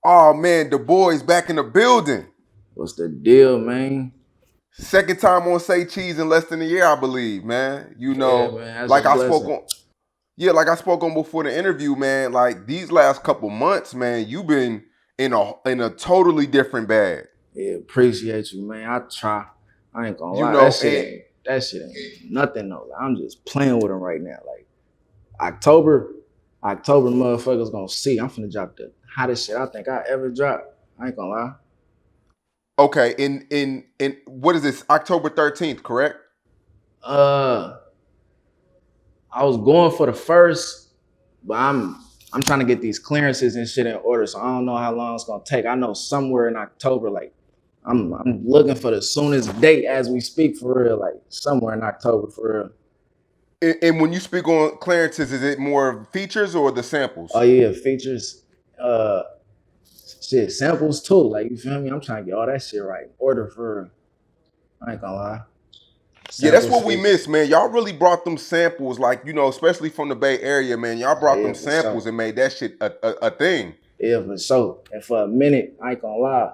Oh man, DaBoi's back in the building. What's the deal, man? Second time on Say Cheese in less than a year, I believe, man. Yeah, man, that's a Like I spoke blessing. on, yeah, like I spoke on before the interview, man. Like these last couple months, man, you've been in a totally different bag. Yeah, appreciate you, man. I try. I ain't gonna You lie. know, and That shit ain't nothing though. Like, I'm just playing with them right now. Like October, October motherfuckers gonna see. I'm finna drop the hottest shit I think I ever dropped. I ain't gonna lie. okay, in what is this? October 13th, correct? Uh I was going for the first, but I'm trying to get these clearances and shit in order. So I don't know how long it's gonna take. I know somewhere in October, like I'm looking for the soonest date as we speak for real, like somewhere in October for real. And when you speak on clearances, is it more features or the Oh samples? yeah, features, uh shit, samples too. Like you feel me? I'm trying to get all that shit right. Order for real. I ain't gonna lie. Yeah, that's Samples, what we features. miss, man. Y'all really brought them samples, like especially from the Bay Area, man. Y'all Oh brought yeah, them for sure. samples and made that shit a thing. Yeah, for sure. And for a minute, I ain't gonna lie,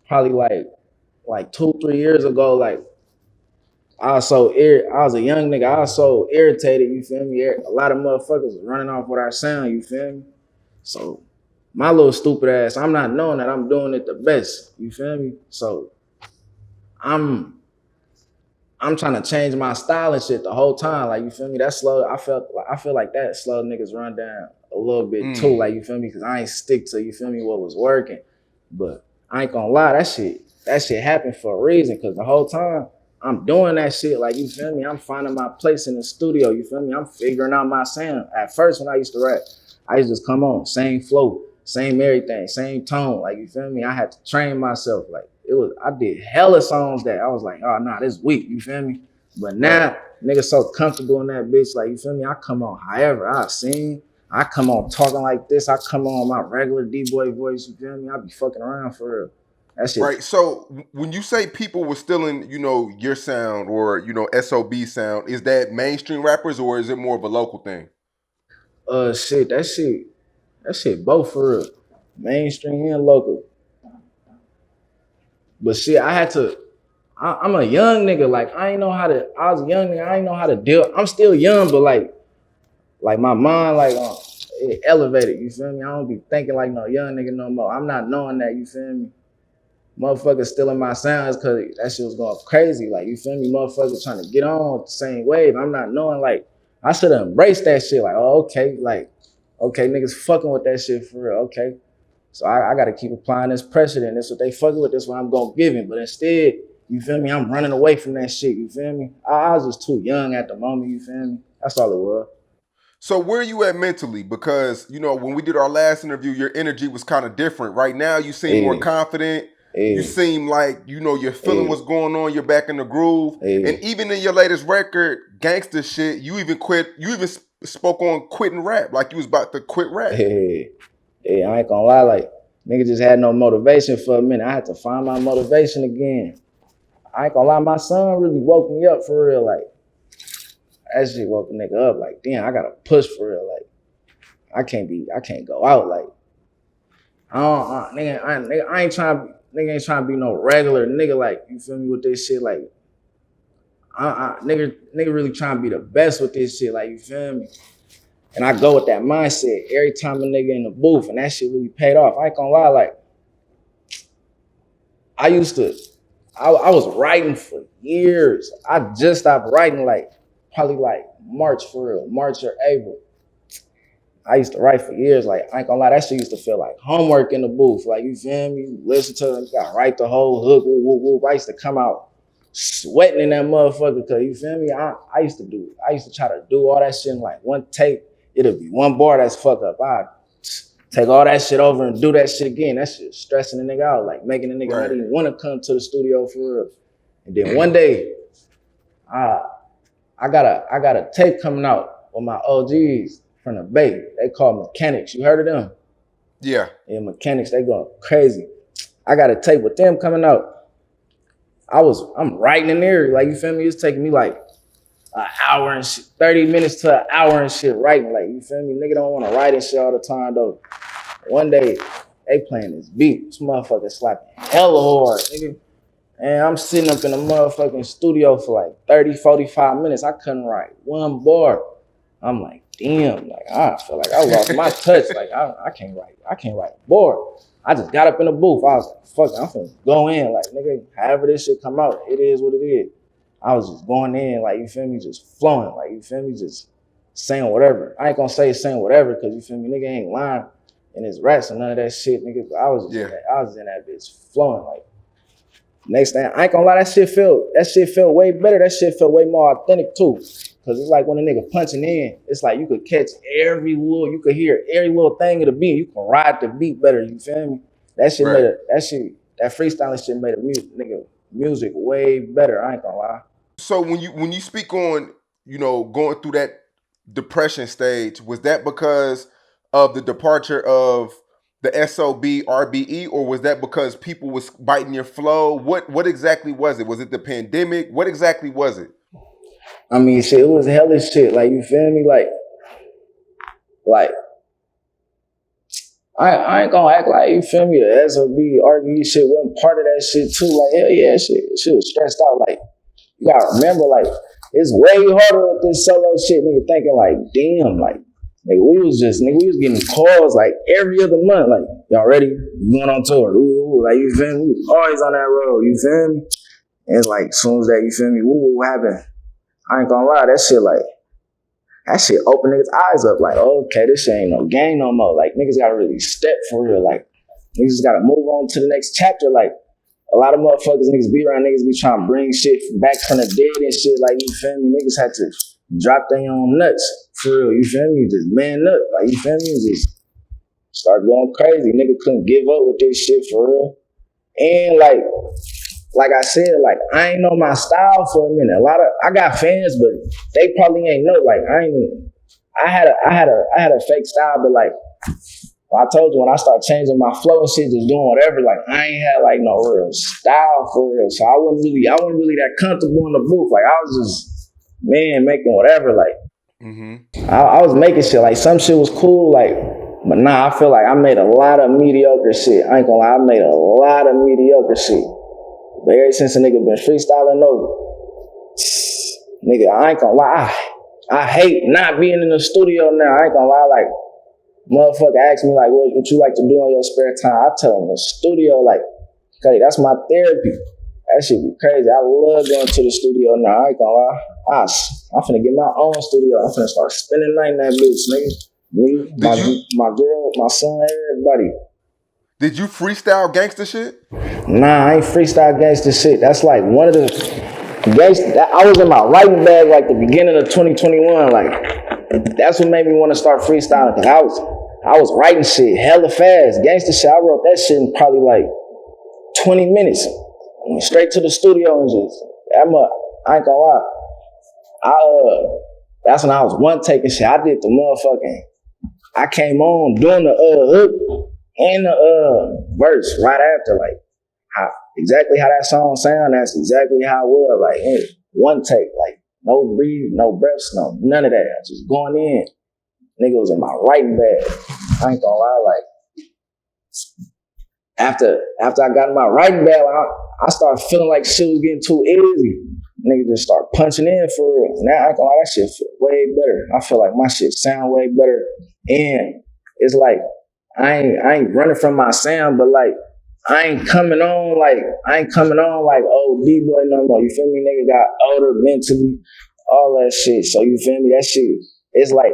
probably like 2, 3 years ago, like I was a young nigga. I was so irritated. You feel me? A lot of motherfuckers was running off with our sound. You feel me? So my little stupid ass, I'm not knowing that I'm doing it the best. You feel me? So I'm I'm trying to change my style and shit the whole time. Like you feel me? That slow. I feel like that slow niggas run down a little bit too. Mm. Like you feel me? Because I ain't stick to you feel me what was working. But I ain't gonna lie, that shit happened for a reason. Because the whole time I'm doing that shit. Like you feel me? I'm finding my place in the studio. You feel me? I'm figuring out my sound. At first, when I used to rap, I used to just come on, same flow, same everything, same tone. Like you feel me? I had to train myself. Like I did hella songs that I was like, oh nah, this weak, you feel me? But Right. now niggas so comfortable in that bitch, like you feel me? I come on however I sing, I come on talking like this, I come on my regular DaBoii voice, you feel me? I be fucking around for real. That shit, Right. So when you say people were stealing, your sound or SOB sound, is that mainstream rappers or is it more of a local thing? shit, that shit both for real. Mainstream and local. But shit, I'm a young nigga, like I was a young nigga, I ain't know how to deal. I'm still young, but like my mind, like it elevated. You feel me? I don't be thinking like no young nigga no more. I'm not knowing that. You feel me? Motherfuckers stealing my sounds because that shit was going crazy. Like you feel me? Motherfuckers trying to get on the same wave. I'm not knowing like I should have embraced that shit. Like oh okay, like okay niggas fucking with that shit for real. Okay, so I got to keep applying this pressure. Then this what they fucking with. This what I'm gonna give him. But instead, you feel me? I'm running away from that shit. You feel me? I was just too young at the moment. You feel me? That's all it was. So where are you at mentally? Because when we did our last interview, your energy was kind of different. Right now, you seem more Yeah, confident. You yeah, seem like you're feeling yeah, what's going on. You're back in the groove. And yeah. even in your latest record, gangster shit, you even quit. You even spoke on quitting rap, like you was about to quit rap. Hey, hey, I ain't gonna lie, like nigga just had no motivation for a minute. I had to find my motivation again. I ain't gonna lie, my son really woke me up for real. Like that shit woke a nigga up. Like damn, I gotta push for real. Like I can't go out. Like I ain't trying, nigga ain't trying to be no regular nigga. Like you feel me with this shit. Like nigga really trying to be the best with this shit. Like you feel me. And I go with that mindset every time a nigga in the booth, and that shit really paid off. I ain't gonna lie, like I used to, I was writing for years. I just stopped writing like probably like March for real, March or April. I used to write for years. Like I ain't gonna lie, that shit used to feel like homework in the booth. Like you feel me? You listen to it, you gotta write the whole hook. Woo, woo, woo. I used to come out sweating in that motherfucker. Cause you feel me? I used to try to do all that shit in like one take. It'll be one bar that's fuck up. I take all that shit over and do that shit again. That shit stressing the nigga out, like making the nigga not Right. even want to come to the studio for real. And then one day, I I got a tape coming out with my OGs from the Bay. They call Mechanics. You heard of them? Yeah. Yeah, Mechanics. They going crazy. I got a tape with them coming out. I'm writing in there, like you feel me? It's taking me like an hour and shit, 30 minutes to an hour and shit writing. Like, you feel me? Nigga don't want to write and shit all the time though. One day, they playing this beat. This motherfucker slapping hella hard, nigga. And I'm sitting up in the motherfucking studio for like 30, 45 minutes. I couldn't write one bar. I'm like, damn, like I feel like I lost my touch. Like I can't write a bar. I just got up in the booth. I was like, fuck it, I'm finna go in. Like, nigga, however this shit come out, it is what it is. I was just going in, like, you feel me, just flowing. Like, you feel me, just saying whatever. I ain't gonna say saying whatever, cause you feel me, nigga ain't lying in his raps and none of that shit, nigga. But I was in that bitch flowing. Like, next thing, I ain't gonna lie, that shit felt way better. That shit felt way more authentic too. Cause it's like when a nigga punching in, it's like you could catch you could hear every little thing of the beat. You can ride the beat better, you feel me? That shit Right. that freestyling shit made music way better. I ain't gonna lie. So when you speak on, going through that depression stage, was that because of the departure of the SOB RBE, or was that because people was biting your flow? What exactly was it? Was it the pandemic? What exactly was it? I mean, shit, it was hellish shit. Like, you feel me? Like I ain't gonna act like, you feel me, the SOB RBE shit wasn't part of that shit too. Like, hell yeah, shit was stressed out. Like, you gotta remember, like, it's way harder with this solo shit, nigga, thinking like, damn, like, nigga, we was getting calls like every other month, like, y'all ready? You going on tour? Ooh, like, you feel me? We was always on that road, you feel me? And it's like, as soon as that, you feel me, what happened? I ain't gonna lie, that shit opened niggas' eyes up, like, okay, this shit ain't no game no more. Like, niggas gotta really step for real. Like, niggas gotta move on to the next chapter. Like, a lot of motherfuckers, niggas be trying to bring shit back from the dead and shit. Like, you feel me? Niggas had to drop their own nuts for real. You feel me? Just man up. Like, you feel me? Just start going crazy. Nigga couldn't give up with this shit for real. And like I said, like, I ain't know my style for a minute. I got fans, but they probably ain't know. Like, I had a fake style, but like, I told you, when I started changing my flow and shit, just doing whatever, like, I ain't had like no real style for real. So I wasn't really that comfortable in the booth. Like, I was just, making whatever. Like, I was making shit. Like, some shit was cool, like, but nah, I feel like I made a lot of mediocre shit. I ain't gonna lie, I made a lot of mediocre shit. But ever since a nigga been freestyling over, nigga, I ain't gonna lie, I hate not being in the studio now. I ain't gonna lie, like, motherfucker ask me, like, what you like to do in your spare time? I tell him the studio, like, okay, that's my therapy. That shit be crazy. I love going to the studio now. I ain't gonna lie. I'm finna get my own studio. I'm finna start spending night in that bitch, nigga. Me, my girl, my son, everybody. Did you freestyle gangster shit? Nah, I ain't freestyle gangster shit. That's like one of the gangster. I was in my writing bag like the beginning of 2021. Like, that's what made me want to start freestyling. Cause I was writing shit hella fast. Gangster shit, I wrote that shit in probably like 20 minutes. I went straight to the studio and just, I ain't gonna lie. That's when I was one taking shit. I did the motherfucking, I came on doing the hook and the verse right after, like, exactly how that song sound. That's exactly how it was. Like, one take, like, no breathe, no breaths, no none of that. Just going in. Nigga was in my writing bag. I ain't gonna lie, like, after I got in my writing bag, I started feeling like shit was getting too easy. Nigga just start punching in for real. Now I ain't gonna lie, that shit feel way better. I feel like my shit sound way better. And it's like, I ain't running from my sound, but like, I ain't coming on like old DaBoii no more. You feel me? Nigga got older mentally, all that shit. So you feel me? That shit, it's like,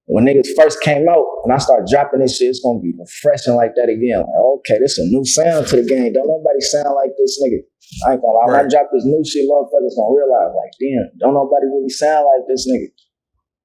when niggas first came out, when I start dropping this shit, it's gonna be refreshing like that again. Like, okay, this a new sound to the game. Don't nobody sound like this nigga. I ain't gonna lie. When I drop this new shit, motherfuckers gonna realize, like, damn, don't nobody really sound like this nigga.